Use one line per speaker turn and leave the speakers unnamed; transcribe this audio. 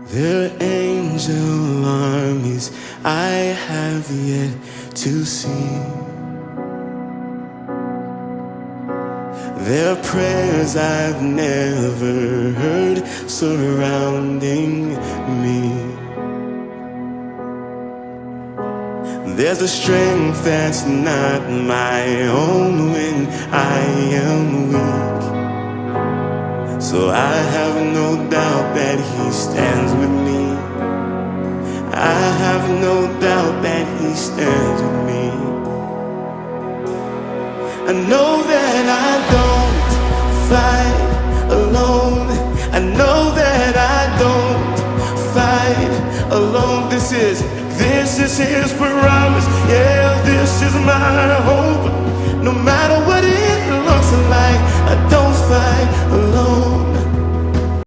Their angel armies I have yet to see. Their prayers I've never heard surrounding me. There's a strength that's not my own when I am weak. So I have no doubt that He stands with me. I have no doubt that He stands with me. I know that I don't fight alone. I know that I don't fight alone. This is His promise. Yeah, this is my hope. No matter what